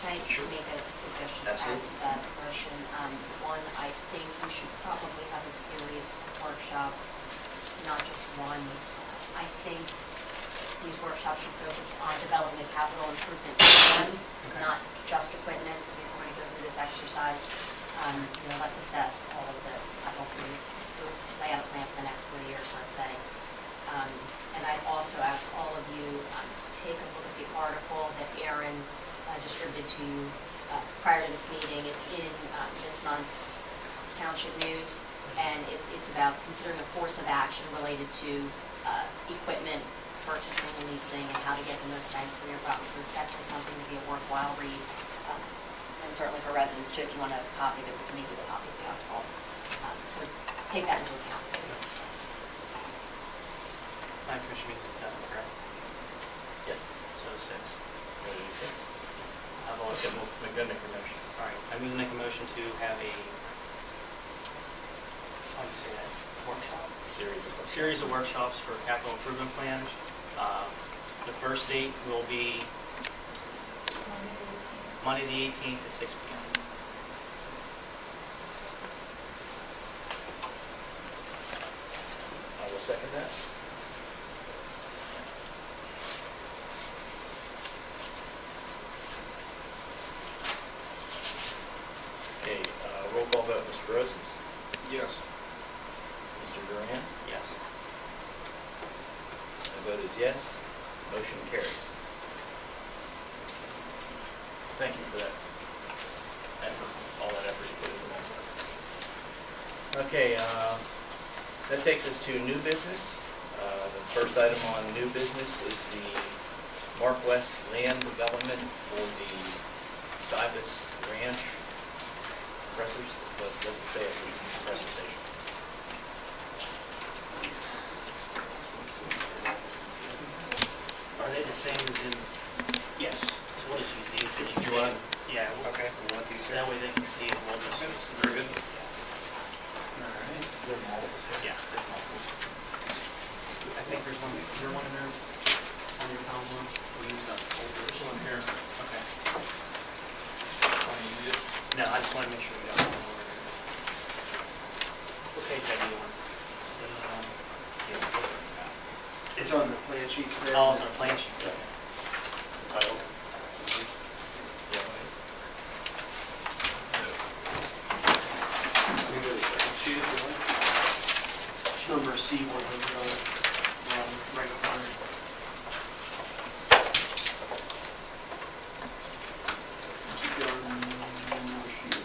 Can I Sure. make a suggestion Absolutely. to that motion? One, I think we should probably have a series of workshops, not just one. I think these workshops should focus on developing a capital improvement plan, not just equipment. If we're going to go through this exercise, let's assess all of the capital needs, lay out a plan for the next 3 years, let's say. And I'd also ask all of you to take a look at the article that Aaron distributed to you prior to this meeting. It's in this month's Township News, and it's about considering a course of action related to equipment purchasing and leasing and how to get the most bang for your buck. So it's definitely something to be a worthwhile read, and certainly for residents too. If you want a copy, we can make you a copy of the article. So take that into account. Planning Commission meets at 7, correct? Yes. So 6. Maybe 6. I've always Okay, we're going to make a motion. All right. I'm going to make a motion to have a, how do you say that? Workshop? Series of workshops for capital improvement plan. The first date will be Monday the 18th at 6 p.m. I will second that. Okay, roll call vote. Mr. Rosens? Yes. Mr. Duran? Yes. My vote is yes. Motion carries. Thank you for that effort, all that effort you put into that. Okay, that takes us to new business. The first item on new business is the Mark West land development for the Cibus Ranch compressors. Doesn't say it, compressor station. Are they the same as in? Yes. So we'll just use these. It's the one. Yeah. Okay. We want these here. That way they can see it. We'll just Okay. use Very good. Yeah. All right. Is there multiples here? Yeah. There's multiples. I think there's one. Is there one in there? On your column one? We used up. There's one here. Okay. Want to use it? No, I just want to make sure we got one over here. What page I do on? It's on the plan sheets there. Oh, it's on a plan sheet. Okay. Title. We go to the second sheet if you like. Number C100 on it. Right up on it. Keep going. One more sheet.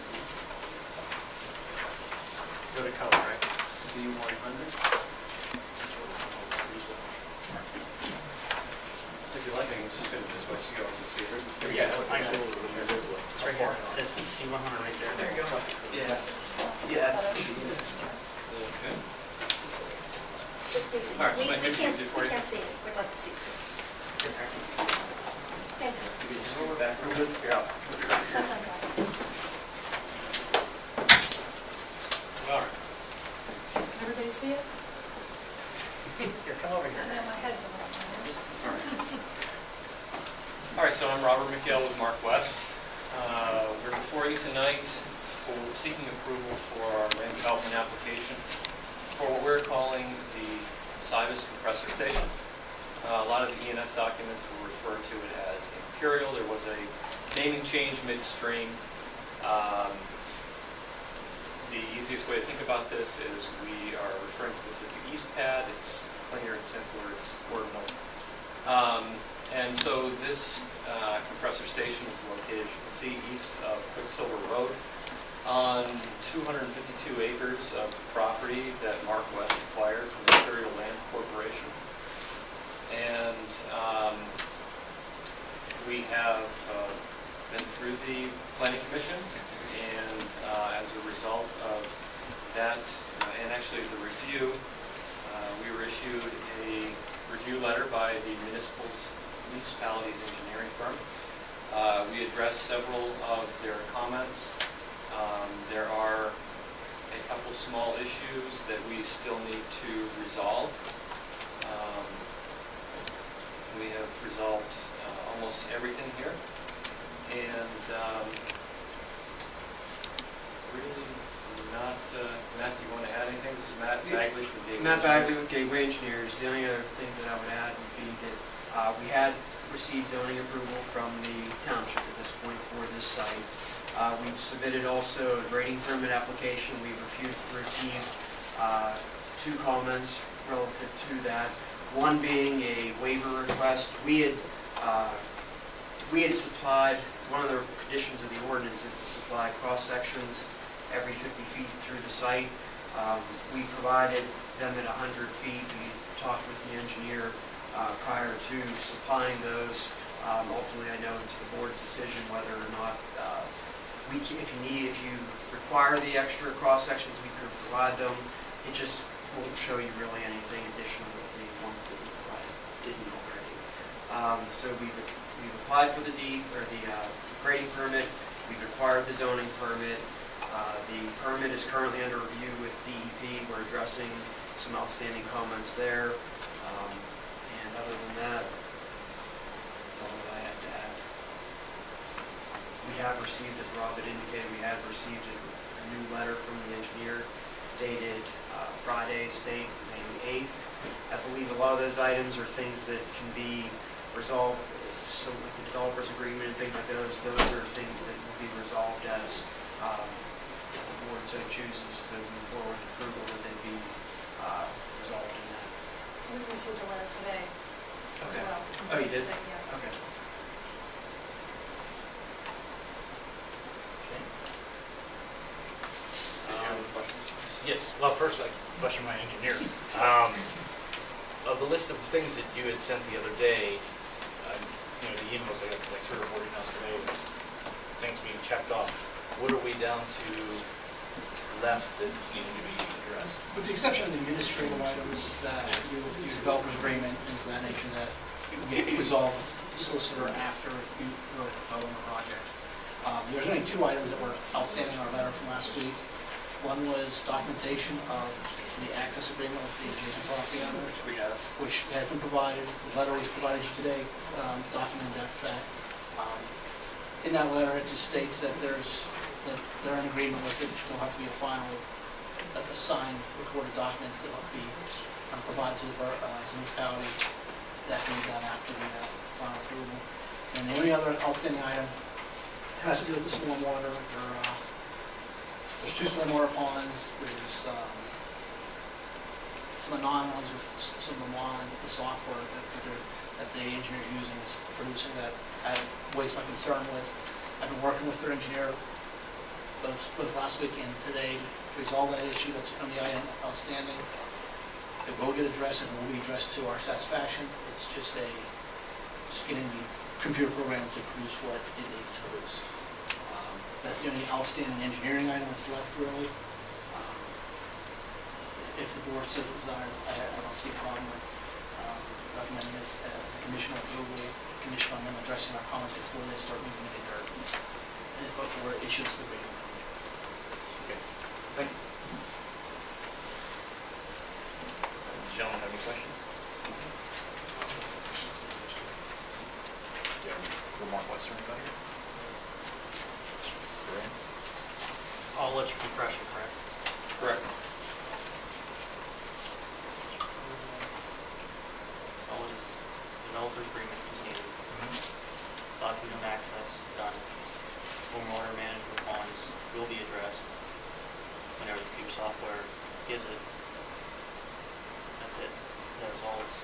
Go to color, right? C100. If you like, I can just spin it this way so you all can see it. Yeah, I got it. Absolutely. It's right here. It says C100 right there. There you go. Yeah. Yeah, that's the sheet. Okay. All right, might make it easier for We you. can't see it. We'd like to see it too. Thank you. You can just go back real good. Yeah. That's okay. All right. Everybody see it? Here, come over here. My head's a little. Sorry. All right, so I'm Robert McHale with Mark West. We're before you tonight for seeking approval for our land development application for what we're calling the Cibus compressor station. A lot of the E&S documents will refer to it as Imperial. There was a naming change midstream. The easiest way to think about this is we are referring to this as the East Pad. It's cleaner and simpler. It's wordable. And so this compressor station is located, as you can see, east of Quicksilver Road on 252 acres of property that Mark West acquired from the Imperial Land Corporation. And we have been through the Planning Commission, and as a result of that, and actually the review, we were issued a review letter by the municipality's engineering firm. We addressed several of their comments. There are a couple small issues that we still need to resolve. We have resolved almost everything here. And really not, Matt, do you want to add anything? This is Matt Bagley from Gateway. Matt Bagley with Gateway Engineers. The only other things that I would add would be that we had received zoning approval from the township at this point for this site. We've submitted also a grading permit application. We've received 2 comments relative to that. One being a waiver request. We had supplied, one of the conditions of the ordinance is to supply cross sections every 50 feet through the site. We provided them at 100 feet. We talked with the engineer prior to supplying those. Ultimately, I know it's the board's decision whether or not if you require the extra cross sections, we could provide them. It just won't show you really anything additional to the ones that we provided didn't already. So we've applied for the grading permit. We've acquired the zoning permit. The permit is currently under review with DEP. We're addressing some outstanding comments there. And other than that, that's all that I have to add. We have received, as Rob had indicated, we have received a new letter from the engineer dated Friday, state May 8th. I believe a lot of those items are things that can be resolved, so like the developer's agreement and things like those are things that will be resolved as if the board so chooses to move forward with approval, that they be resolved in that. We received a letter today as Okay. well. Oh, you did? Today, yes. Okay. Did you have any questions? Yes, well, first, I question my engineer. Of the list of things that you had sent the other day, the emails, I got like 3 or 4 emails today, with things being checked off. What are we down to left that need to be addressed? With the exception of the administrative items that do with the developer's agreement, things of that nature that get resolved with the solicitor after you go on the project. There's only 2 items that were outstanding in our letter from last week. One was documentation of the access agreement with the adjacent property owner, which has been provided. The letter was provided you today, documenting that fact. In that letter, it just states that they're in agreement with it. There'll have to be a final, a signed, recorded document that will be provided to the municipality. That can be done after the final approval. And the only other outstanding item has to do with the stormwater. There's 2 stormwater ponds. There's some anomalies with some of the software that the engineer's using is producing that I voiced my concern with. I've been working with their engineer both last week and today to resolve that issue. That's the only item outstanding. It will get addressed and will be addressed to our satisfaction. It's just getting the computer program to produce what it needs to produce. That's the only outstanding engineering item that's left, really. If the board so desires, I don't see a problem with recommending this as a conditional approval, condition on them addressing our comments before they start moving into dirt, before issuance of the grading. Okay, thank you. Gentlemen, have any questions? Yeah, for Mark Western, about here? All electric compression, correct? Correct. So all it is, developer's agreement is needed. Document of access, done. Stormwater management ponds will be addressed whenever the computer software gives it. That's it. That's all it's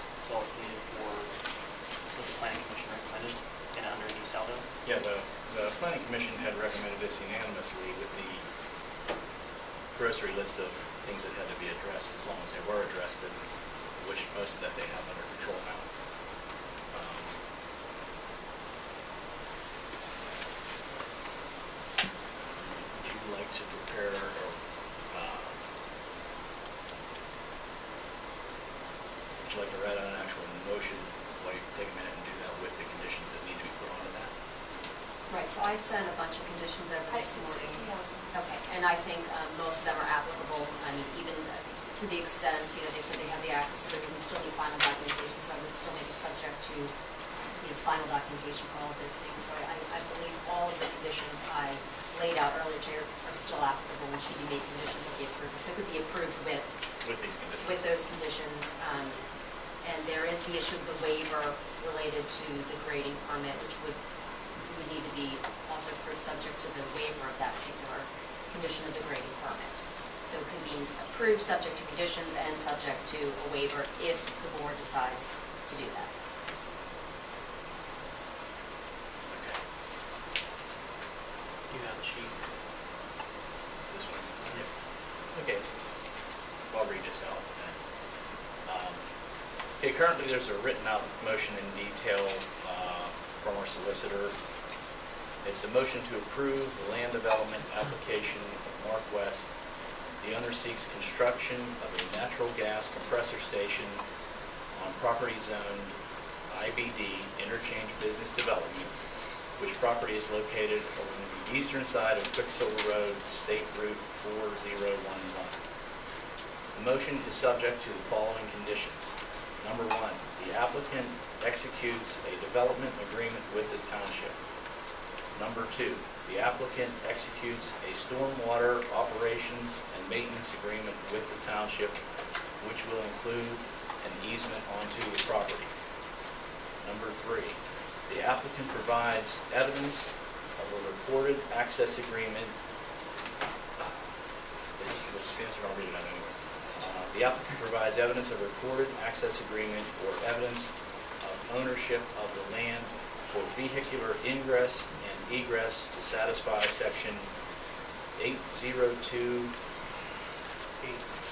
needed for what the planning commission recommended and under the Saldo. Yeah, the planning commission had recommended this unanimously with the grocery list of things that had to be addressed, as long as they were addressed, and which most of that they have under control now. Would you like to prepare, or would you like to write out an actual motion while you take a minute and do that with the conditions that need to be put onto that? Right, so I sent a bunch of conditions over this morning. Okay, and I think most of them are applicable. I mean, even to the extent, they said they have the access agreement, we still need final documentation, so I would still make it subject to, final documentation for all of those things. So I believe all of the conditions I laid out earlier today are still applicable and should be made conditions of the approval. So it could be approved with With these conditions. with those conditions. And there is the issue of the waiver related to the grading permit, which would need to be also approved subject to the waiver of that particular condition of the grading permit. So it could be approved subject to conditions and subject to a waiver if the board decides to do that. Okay. You have the sheet. This one? Yep. Okay. I'll read this out then. Okay, currently there's a written out motion in detail from our solicitor. It's a motion to approve the land development application of Northwest. The owner seeks construction of a natural gas compressor station on property zoned IBD, Interchange Business Development, which property is located on the eastern side of Quicksilver Road, State Route 4011. The motion is subject to the following conditions. Number 1, the applicant executes a development agreement with the township. Number 2, the applicant executes a stormwater operations and maintenance agreement with the township, which will include an easement onto the property. Number 3, the applicant provides evidence of a recorded access agreement. This is the answer, I'll read it out anyway. The applicant provides evidence of recorded access agreement or evidence of ownership of the land for vehicular ingress and egress to satisfy section 802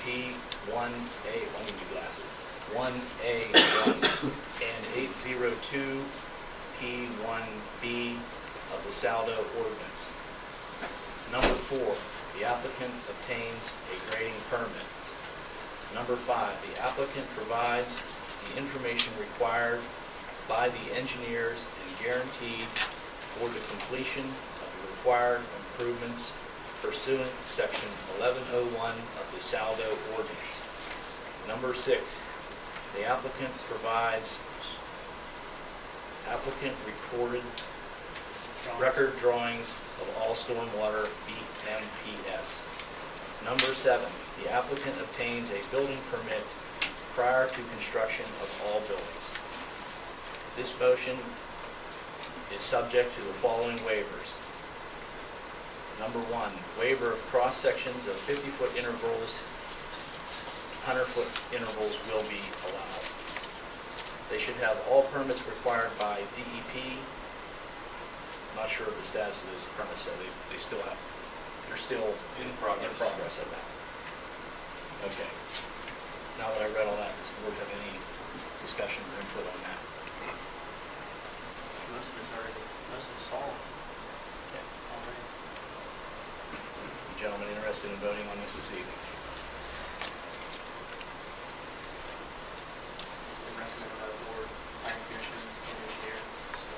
P1A, I need new glasses, 1A1 and 802 P1B of the Saldo ordinance. Number 4, the applicant obtains a grading permit. Number 5, the applicant provides the information required by the engineers and guaranteed for the completion of the required improvements pursuant to section 1101 of the Saldo ordinance. Number 6, the applicant provides recorded record drawings of all stormwater BMPS. Number 7, the applicant obtains a building permit prior to construction of all buildings. This motion is subject to the following waivers. Number 1, waiver of cross-sections of 50-foot intervals, 100-foot intervals will be allowed. They should have all permits required by DEP. I'm not sure of the status of those permits, so they're still In progress. of that. Okay. Now that I read all that, does the board have any discussion or input on that? Most of it's solid Okay. already. You gentlemen interested in voting on this evening? It's been recommended by the board, planning commission, and engineer, so.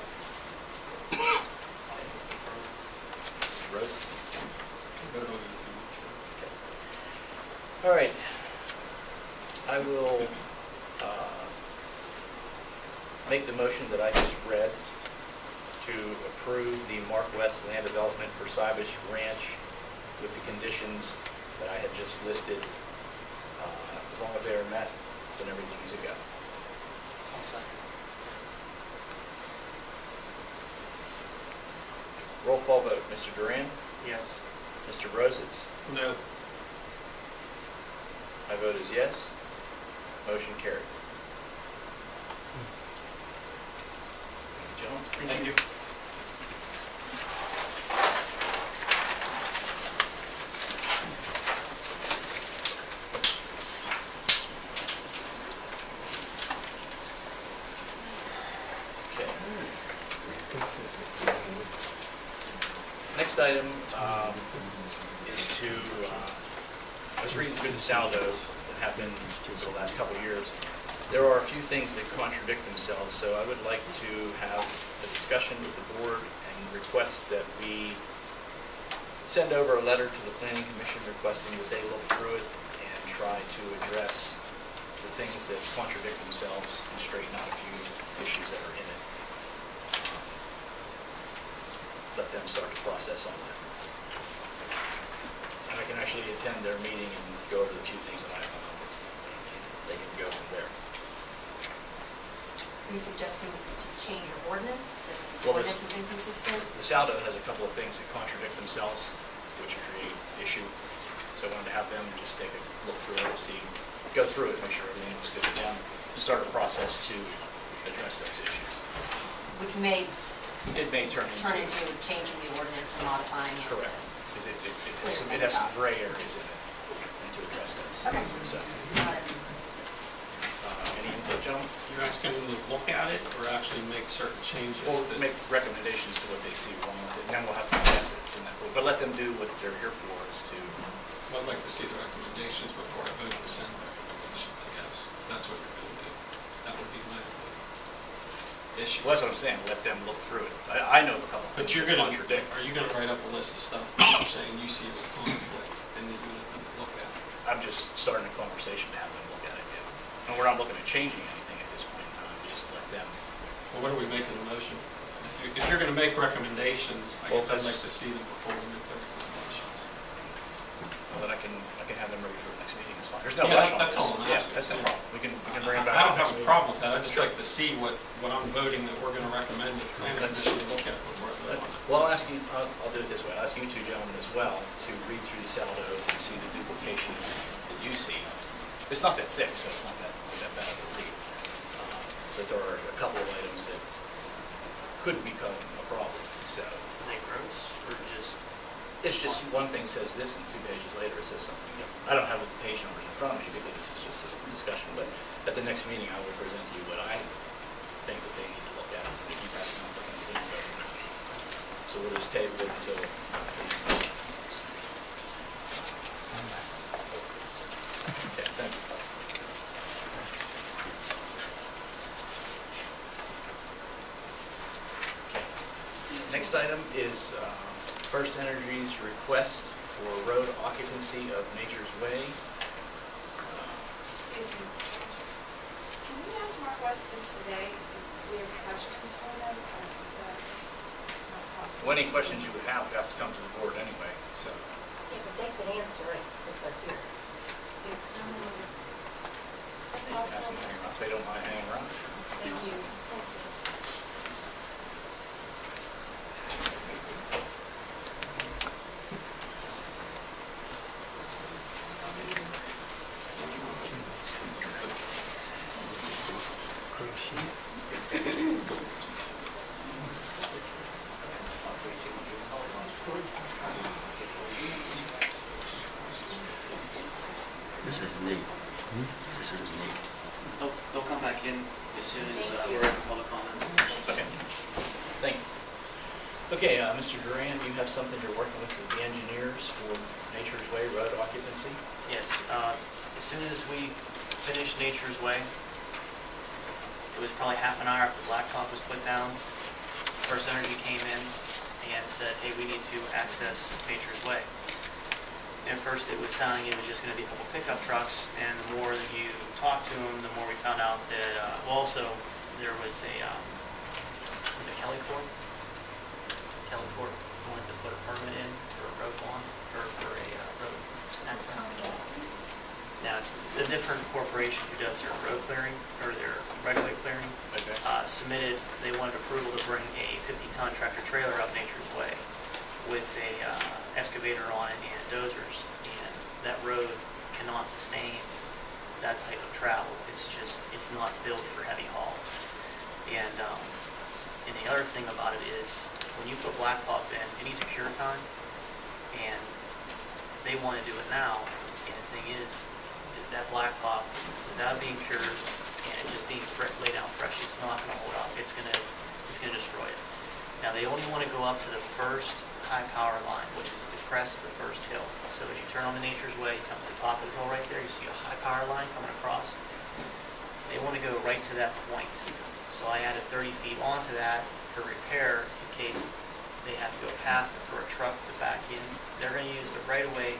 Rose? All right. I will make the motion that I just read to approve the Mark West land development for Cybish Ranch with the conditions that I had just listed. As long as they are met, then everything's a go. I'll second. Roll call vote. Mr. Duran? Yes. Mr. Rosas? No. My vote is yes. Motion carries. Thank you, gentlemen. Thank you. Okay. Next item is to, I was reading through the Saldo that happened for the last couple of years. There are a few things that contradict themselves, so I would like to have a discussion with the board and request that we send over a letter to the Planning Commission requesting that they look through it and try to address the things that contradict themselves and straighten out a few issues that are in it. let them start the process on that. And I can actually attend their meeting and go over the few things that I found. They can go from there. Are you suggesting to change your ordinance? That the Well, ordinance is inconsistent? The Saldo has a couple of things that contradict themselves, which create issue. So I wanted to have them just take a look through it, go through it, make sure everything looks good to them, and start a process to address those issues. Which may It may turn into changing the ordinance or modifying it. Correct, because it has some gray areas in it, and to address those. Okay. So, Got it. any input, gentlemen? You're asking them to look at it or actually make certain changes? Or that- make recommendations to what they see wrong with it, and then we'll have to address it in that book. But let them do what they're here for, is to, I'd like to see the recommendations before I vote to send recommendations, I guess. That's what you're going to do. That would be my issue. well, that's what I'm saying, let them look through it. I know of a couple But things you're that going to, contradict. are you going to write up a list of stuff that you're saying you see as a conflict and that you let them look at? I'm just starting a conversation to have them look at it, yeah. And we're not looking at changing anything at this point in time, just let them. Well, what are we making the motion for? If you're going to make recommendations, I Well, guess I'd that's- like to see them before we make the recommendations. Well, then I can have them ready for the next meeting, it's fine. There's no Yeah, rush on that's this. all I'm Yeah, asking. that's no Yeah. problem. We can bring it back. I don't next have a meeting. problem with that, I'd just Sure. like to see what I'm voting that we're going to recommend that the planning commission look at before I vote on it. Well, I'll do it this way. I'll ask you two gentlemen as well to read through the Saldo and see the duplications that you see. It's not that thick, so it's not that bad to read. But there are a couple of items that could become a problem, so. Are they gross or just? It's just, one thing says this and 2 pages later it says something different. I don't have the page numbers in front of me because this is just a discussion, but at the next meeting I will present to you what I think that they need to look at. If you pass them on, we can go from there. So we'll just table it until the next meeting. Okay, thank you. Okay. Next item is First Energy's request for road occupancy of Nature's Way. Excuse me. Can we ask Northwest this today if we have questions for them, or is that not possible? Well, any questions you would have to come to the board anyway, so. Yeah, but they could answer it because they're here. Ask them to hang around, if they don't mind hanging around. Thank you. This is neat. This is neat. They'll come back in as soon as Thank you. we're at public comment. Okay, thank you. Okay, Mr. Duran, you have something you're working with the engineers for Nature's Way road occupancy? Yes, as soon as we finished Nature's Way, it was probably half an hour after blacktop was put down. First Energy came in and said, hey, we need to access Nature's Way. And at first it was sounding it was just going to be a couple pickup trucks, and the more that you talked to them, the more we found out that, well, also there was a Kelly Court wanted to put a permit in for a road bond, or for a road access. Now, it's a different corporation who does their road clearing, or their right-of-way clearing, Okay. submitted, they wanted approval to bring a 50-ton tractor trailer up Nature's Way with a excavator on it and dozers, and that road cannot sustain that type of travel. It's not built for heavy haul. And the other thing about it is, when you put blacktop in, it needs a cure time, and they want to do it now. And the thing is that blacktop, without being cured and it just being laid down fresh, it's not going to hold up. It's going to destroy it. Now they only want to go up to the first high power line, which is the crest of the first hill. So as you turn on the Nature's Way, you come to the top of the hill right there, you see a high power line coming across. They want to go right to that point. So I added 30 feet onto that for repair in case they have to go past it for a truck to back in. They're going to use the right of way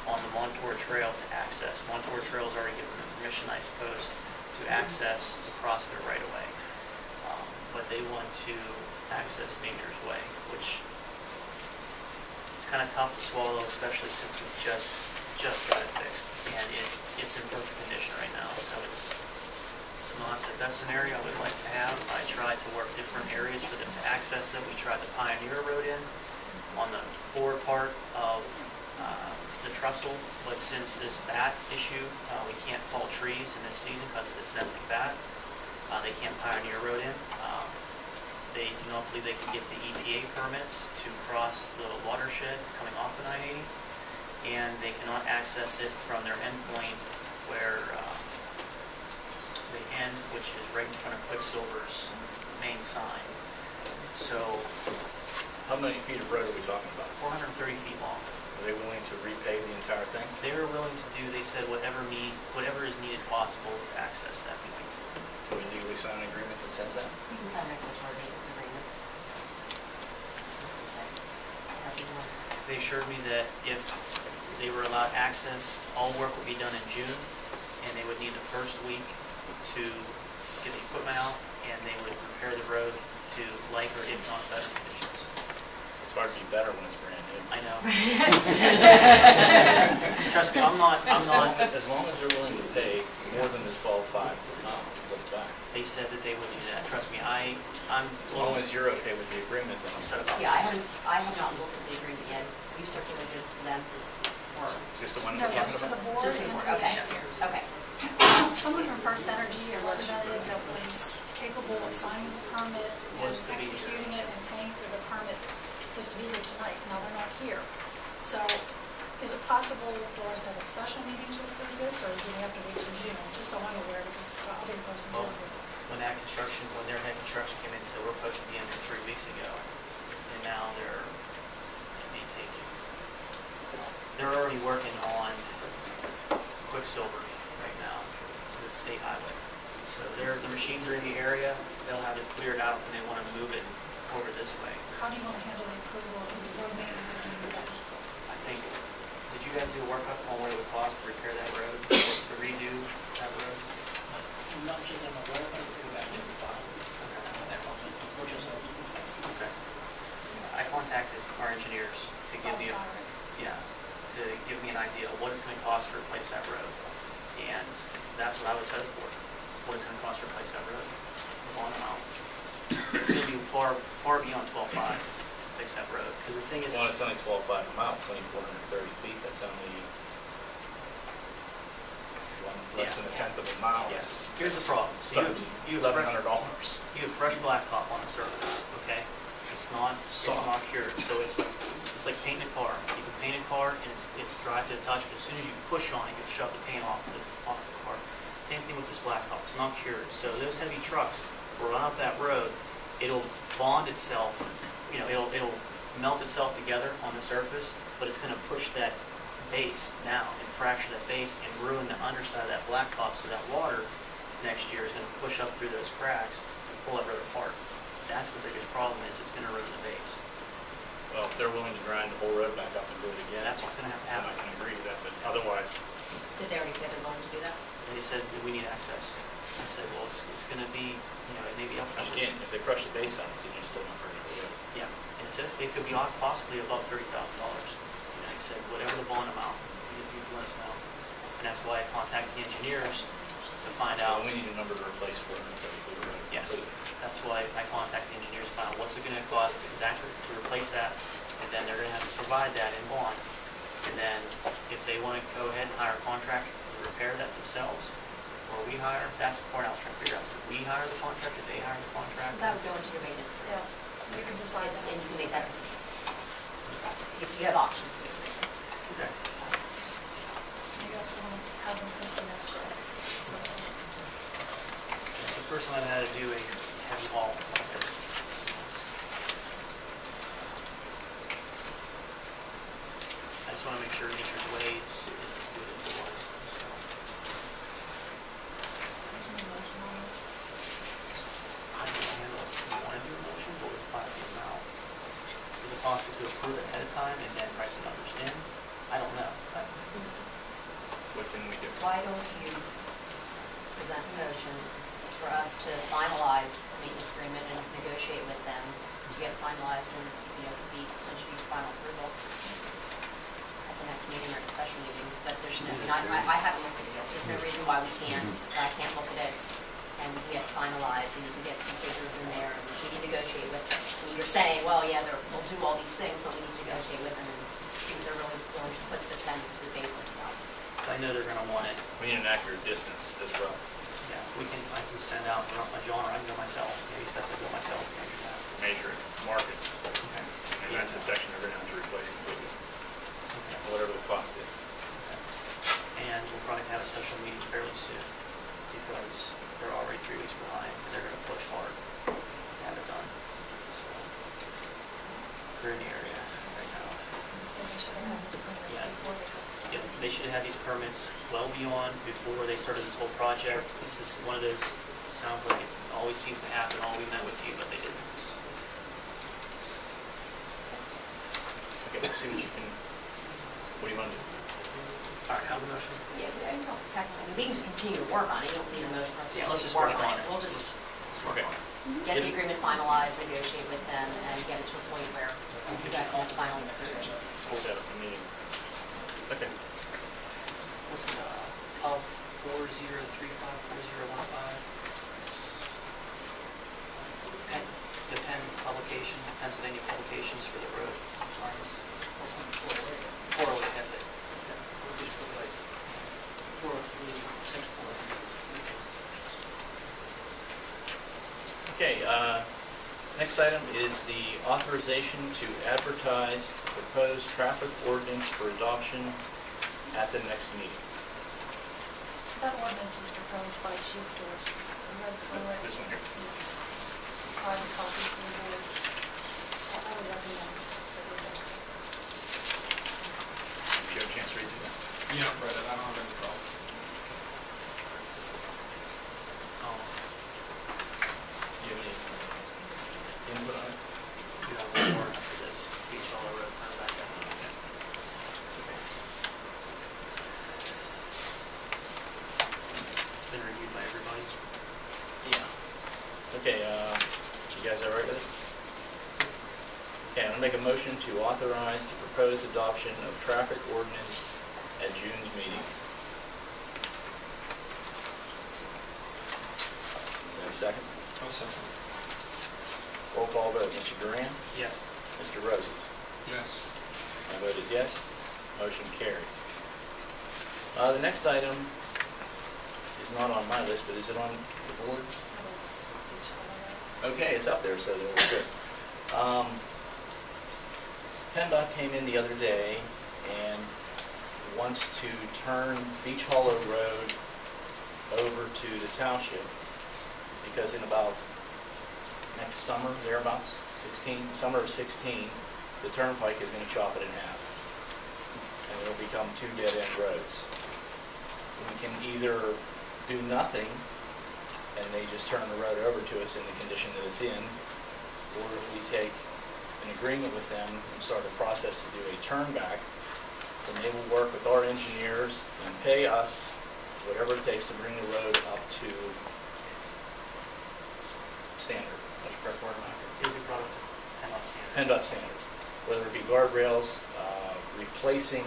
on the Montour Trail to access. Montour Trail has already given them permission, I suppose, to access across their right of way. But they want to access Nature's Way, which kind of tough to swallow, especially since we just got it fixed. And it's in perfect condition right now, so it's not the best scenario I would like to have. I tried to work different areas for them to access it. We tried the Pioneer Road in on the forward part of the trestle, but since this bat issue, we can't fall trees in this season because of this nesting bat. They can't Pioneer Road in. Hopefully they can get the EPA permits to cross the watershed coming off the 980, and they cannot access it from their endpoint where they end, which is right in front of Quicksilver's main sign. So, How many feet of road are we talking about? 430 feet long. Are they willing to repave the entire thing? They are willing to do, they said, whatever is needed possible to access that point. Can we legally sign an agreement that says that? You can sign an access road maintenance agreement. You can say whatever you want. They assured me that if they were allowed access, all work would be done in June, and they would need the first week to get the equipment out, and they would repair the road to like or if not better conditions. It's hard to be better when it's brand new. I know. Trust me, I'm not. As long as they're willing to pay more than the 12.5 per mile to put it back. They said that they would do that. Trust me, I'm. As long as you're okay with the agreement, then I'm set about Yeah, this. I have not looked at the agreement yet. You circulated it to them, or Is this the one No, we're just talking to about? the board just to and the to board? the Okay, engineers. okay. Someone from First Energy, a representative that was capable of signing the permit and Was to be here. executing it and paying for the permit, was to be here tonight. Now they're not here. So is it possible for us to have a special meeting to approve this, or do we have to wait till June? Just so I'm aware, because the other person's Well, over here. when their head construction came in, said we're supposed to be in there 3 weeks ago, and now it may take. They're already working on Quicksilver right now, the state highway. So the machines are in the area. They'll have it cleared out, and they want to move it over this way. How do you want to handle the approval of the road maintenance agreement? I think, did you guys do a workup on what it would cost to repair that road, to redo that road? I'm not sure I'm aware of it, but that should be fine. Unfortunately, Okay. I contacted our engineers to give me to give me an idea of what it's going to cost to replace that road, and that's what I would set it for. What it's going to cost to replace that road, the bond amount. It's going to be far beyond 12.5 to fix that road, because the thing is, Well, it's only 12.5 a mile, it's only 430 feet, that's only less than a tenth of a mile. yes. Here's the problem. So you have $1,100. fresh blacktop on the surface, okay? It's not cured, so it's like painting a car. You can paint a car and it's dry to the touch, but as soon as you push on it, you shove the paint off the car. Same thing with this blacktop. It's not cured. So those heavy trucks will run up that road. It'll bond itself. It'll melt itself together on the surface, but it's going to push that base down and fracture that base and ruin the underside of that blacktop. So that water next year is going to push up through those cracks and pull that road apart. That's the biggest problem, is it's going to ruin the base. Well, if they're willing to grind the whole road back up and do it again, That's what's going to have to then happen. I can agree with that, but otherwise, Did they already say they're willing to do that? And they said that we need access. I said, well, it's going to be, it may be up to us. again, if they crush the base down, then you're still not ready to do it. Yeah, and it says it could be possibly above $30,000. He said, whatever the bond amount, you let us know. And that's why I contacted the engineers to find out. Well, we need a number to replace for it. Yes, that's why I contacted the engineers to find out what's it going to cost exactly to replace that, and then they're going to have to provide that in bond. And then if they want to go ahead and hire a contractor to repair that themselves, or we hire, that's the part I was trying to figure out. Do we hire the contractor? Did they hire the contractor? That would go into your maintenance agreement. Yes, you can decide It's, that. and you can make that decision. If you have options. Okay. You also want to have them post an escrow. It's the first time I've had to do a heavy haul like this. I just want to make sure Nature's Way is as good as it was. So, There's no motion on this. how do you handle it? Do you want to do a motion, or with 5 feet now? Is it possible to approve it ahead of time and then write the numbers in? I don't know. What can we do? Why don't you present a motion for us to finalize the maintenance agreement and negotiate with them to get finalized and, could be, essentially final approval. next meeting or a special meeting, but there's no, I haven't looked at it yet, so there's no reason why we can't, that I can't look at it and we can get finalized and we can get some figures in there and we can negotiate with them. I mean, you're saying, well, yeah, we'll do all these things, but we need to negotiate with them and see if they're really willing to put the pen to the paper. So I know they're gonna want it. We need an accurate distance as well. Yeah, I can send out, John, or I can go myself, maybe it's best I go myself, measure that. Measure it, mark it, Okay. and that's the section we're gonna have to replace completely, Okay. whatever the cost is. And we'll probably have a special meeting fairly soon, because they're already 3 weeks behind, and they're gonna push hard to have it done. So, we're in the area right now. So they should have had these permits Yeah. before they got started. Yeah, they should have had these permits well beyond before they started this whole project. This is one of those, sounds like it always seems to happen, oh, we met with you, but they didn't. Okay, we'll see what you can, what do you want to do? All right, have a motion? Yeah, but I don't technically, we can just continue to work on it, you don't need a motion for us to Yeah, let's just work work on on it. it. We'll just Let's work Okay. on it. get the agreement finalized, negotiate with them, and get it to a point where you guys can just finally approve it. We'll set up a meeting. Okay. What's it, 40354015? The Penn publication, Pennsylvania publications for the road signs. 408, that's it. We'll just put like 403, 643. Okay, next item is the authorization to advertise proposed traffic ordinance for adoption at the next meeting. So that ordinance was proposed by Chief Dorsey. I read through it. This one here. Yes. Private copies to the board. I would recommend that we adopt it. Did you have a chance to read through that? Yeah, I've read it, I don't have any problem. Do you have any input on it? You have one more after this, each all road turn back down. It's been reviewed by everybody. Yeah. Okay, you guys all right with it? Okay, I'm gonna make a motion to authorize the proposed adoption of traffic ordinance at June's meeting. Is there a second? I'll second. Roll call vote, Mr. Duran, Yes. Mr. Roses. Yes. My vote is yes, motion carries. The next item is not on my list, but is it on the board? Okay, it's up there, so then we're good. PennDOT came in the other day and wants to turn Beach Hollow Road over to the township because in about next summer, thereabouts, summer of 16, the turnpike is going to chop it in half. And it'll become 2 dead-end roads. We can either do nothing and they just turn the road over to us in the condition that it's in, or if we take an agreement with them and start a process to do a turn back, then they will work with our engineers and pay us whatever it takes to bring the road up to standard. That's the correct word, Mike? It'll be brought up to PennDOT standards. PennDOT standards, whether it be guardrails, replacing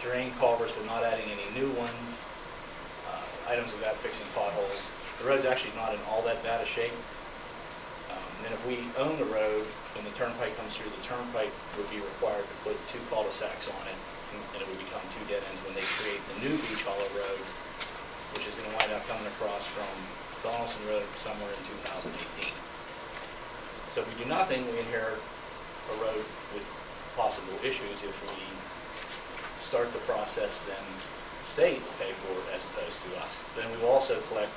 drain culverts but not adding any new ones, items of that, fixing potholes. The road's actually not in all that bad a shape. And then if we own the road, when the turnpike comes through, the turnpike would be required to put 2 cul-de-sacs on it, and it would become 2 dead ends when they create the new Beach Hollow Road, which is going to wind up coming across from Donaldson Road somewhere in 2018. So if we do nothing, we inherit a road with possible issues. If we start the process, then the state will pay for it as opposed to us. Then we will also collect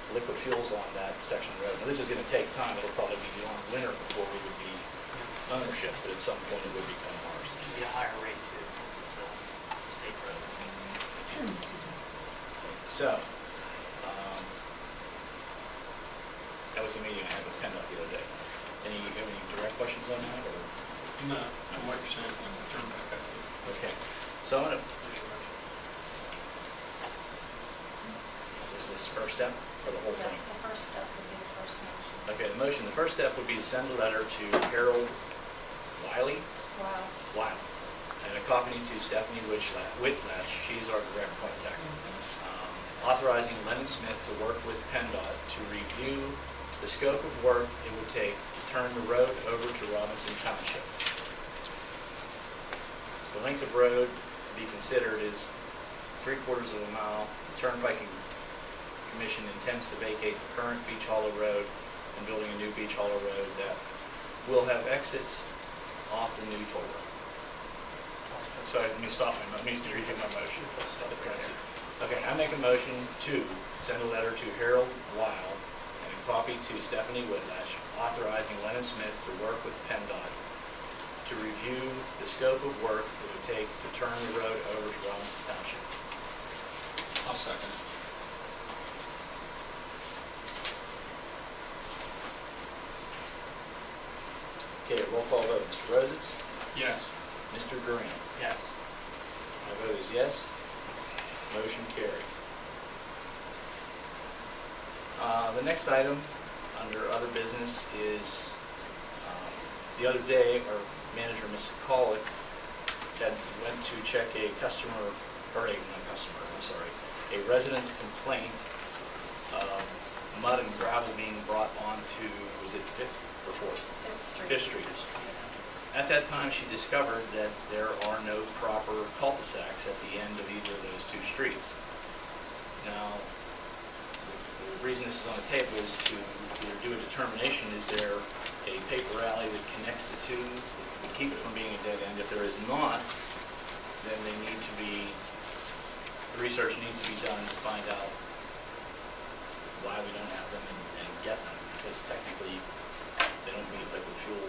liquid fuels on that section of road. Now, this is going to take time. It'll probably be beyond winter before we would be ownership, but at some point it would become ours. It should be a higher rate too, since it's a state road. Excuse me. So, that was the meeting I had with PennDOT the other day. Any direct questions on that, or? No, from what you're saying, it's going to turn back, I think. Okay, so I'm gonna, is this first step, or the whole Yes, thing? the first step would be the first motion. Okay, the motion, the first step would be to send a letter to Harold Wiley, Wow. Wiley, and a copy to Stephanie Whitlatch, she's our direct contact. Authorizing Lennon Smith to work with PennDOT to review the scope of work it would take to turn the road over to Robinson Township. The length of road to be considered is 3/4 of a mile. The Turnpike Commission intends to vacate the current Beach Hollow Road and building a new Beach Hollow Road that will have exits off the new toll road. So let me redo my motion. Okay, I make a motion to send a letter to Harold Weil and a copy to Stephanie Whitlatch authorizing Lennon Smith to work with PennDOT to review the scope of work it would take to turn the road over to Robinson Township. I'll second it. Okay, roll call vote. Mr. Rhodes? Yes. Mr. Green? Yes. My vote is yes. Motion carries. The next item under other business is the other day our manager, Ms. Colick, went to check a a resident's complaint of mud and gravel being brought onto, was it 5th or 4th? 5th Street. At that time, she discovered that there are no proper cul-de-sacs at the end of either of those two streets. Now, the reason this is on the table is to either do a determination, is there a paper alley that connects the two, would keep it from being a dead end. If there is not, then they need to be, the research needs to be done to find out why we don't have them and get them, because technically they don't meet liquid fuel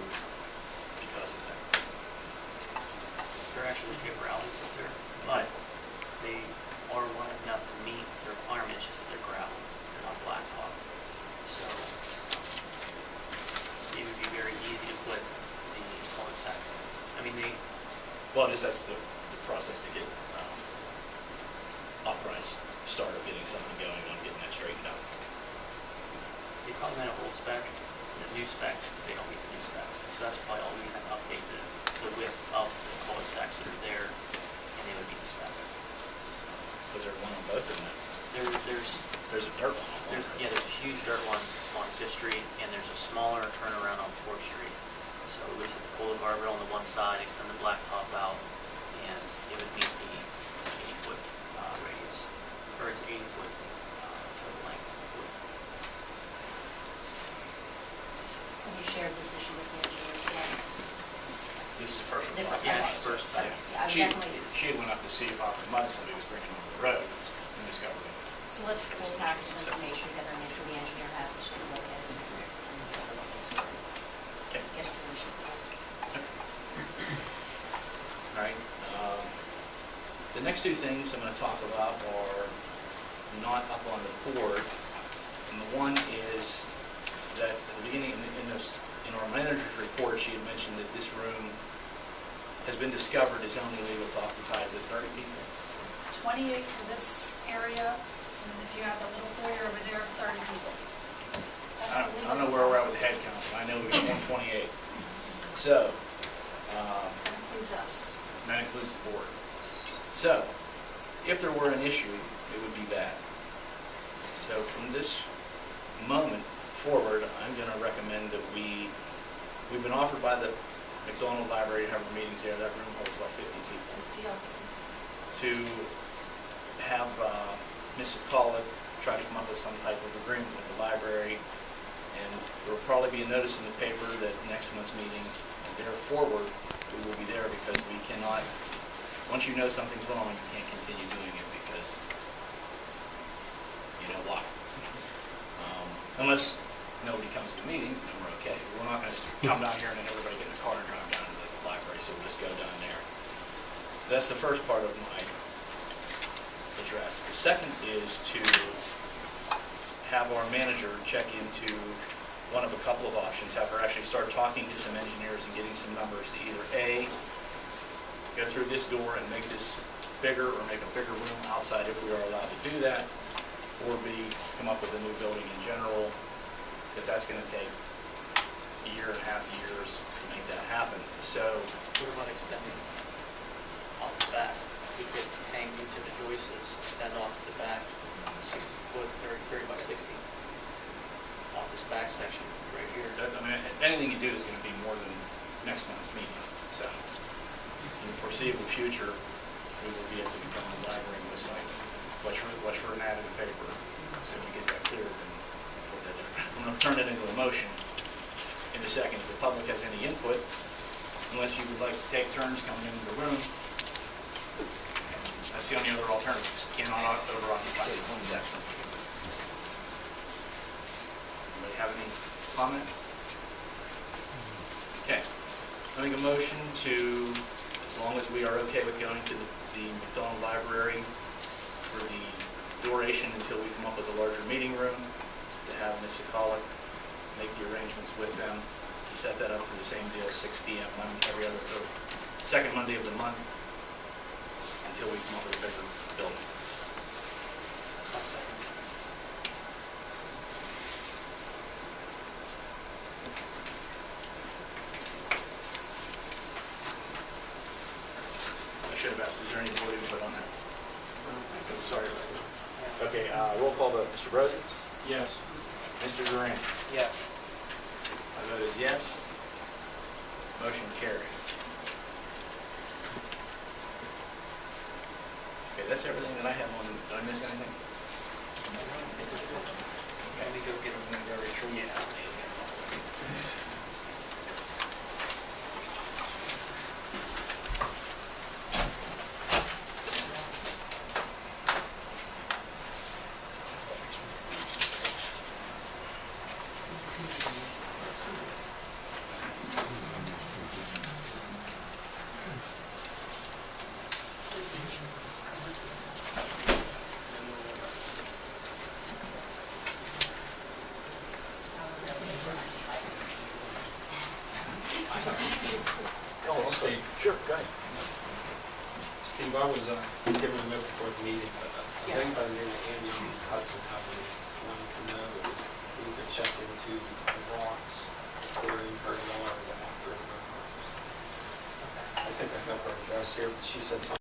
because of that. There are actually paper alleys up there, but they are wide enough to meet the requirements, just that they're gravel, they're not blacktop. So it would be very easy to put the cul-de-sacs in. I mean, Well, that's the process to get authorized start of getting something going on, getting that straightened out. they call that an old spec, and the new specs, they don't meet the new specs. So that's probably all we have to update the width of the cul-de-sacs that are there, and they would meet the spec. Was there one on both of them? There's a dirt one on one. There's a huge dirt one on 5th Street, and there's a smaller turnaround on 4th Street. So we just have to pull the guardrail on the one side, extend the blacktop out, and it would meet the 80-foot radius, or it's 80-foot total length width. Have you shared this issue with the engineers yet? This is the first one. Yes, first time. Yeah, I She definitely, had went up to see if Offer Mud somebody was bringing over the road and discovered it. so let's pull package of information together and make sure the engineer has it, and look at it, and take a look into it. Okay. Get a solution proposed. All right. The next two things I'm going to talk about are not up on the board. And the one is that at the beginning, in our manager's report, she had mentioned that this room has been discovered is only legal to occupy as 30 people. 28 for this area, and if you have the little foyer over there, 30 people. That's I the legal don't know where we're at with the capacity. head count, but I know we got 128. So, That includes us. that includes the board. So, if there were an issue, it would be that. So from this moment forward, I'm going to recommend that we've been offered by the McDonald Library to have our meetings there. That room holds about 50 people. 50 occupants. To have Ms. Colick try to come up with some type of agreement with the library, and there will probably be a notice in the paper that next month's meeting, and thereforward, we will be there, because we cannot, once you know something's wrong, you can't continue doing it because you know why. Unless nobody comes to the meetings, then we're okay. We're not going to come down here and then everybody get in a car and drive down to the library, so we'll just go down there. That's the first part of my address. The second is to have our manager check into one of a couple of options, have her actually start talking to some engineers and getting some numbers to either A, go through this door and make this bigger, or make a bigger room outside if we are allowed to do that, or B, come up with a new building in general. But that's going to take a year and a half years to make that happen. So What about extending? off the back. We could hang into the joists, extend off to the back, 60 foot, 30 by 60, off this back section right here. I mean, anything you do is gonna be more than next month's meeting, so in the foreseeable future, we will be able to become a library most likely. Watch for an ad in the paper, so if you get that cleared, then put that there. I'm gonna turn it into a motion in a second. If the public has any input, unless you would like to take turns coming into the room, that's the only other alternatives. Cannot over-occupy the room, that's it. Anybody have any comment? Okay, I make a motion to, as long as we are okay with going to the McDonald Library for the duration until we come up with a larger meeting room, to have Ms. Sokolic make the arrangements with them, to set that up for the same deal, 6 p.m. every other, or second Monday of the month, until we come up with a bigger building. I should have asked, is there any board input on that? So sorry about that. Okay, roll call vote. Mr. Brosens? Yes. Mr. Duran? Yes. My vote is yes. Motion carries. Okay, that's everything that I have on. Did I miss anything? Let me go get them in very true. Yeah. Steve. Sure, go ahead. Steve, I was given a note before the meeting, but I think by the name of Andy Hudson, I wanted to know if we could check into the rocks that are in her yard after her. I think I have her address here, but she said something.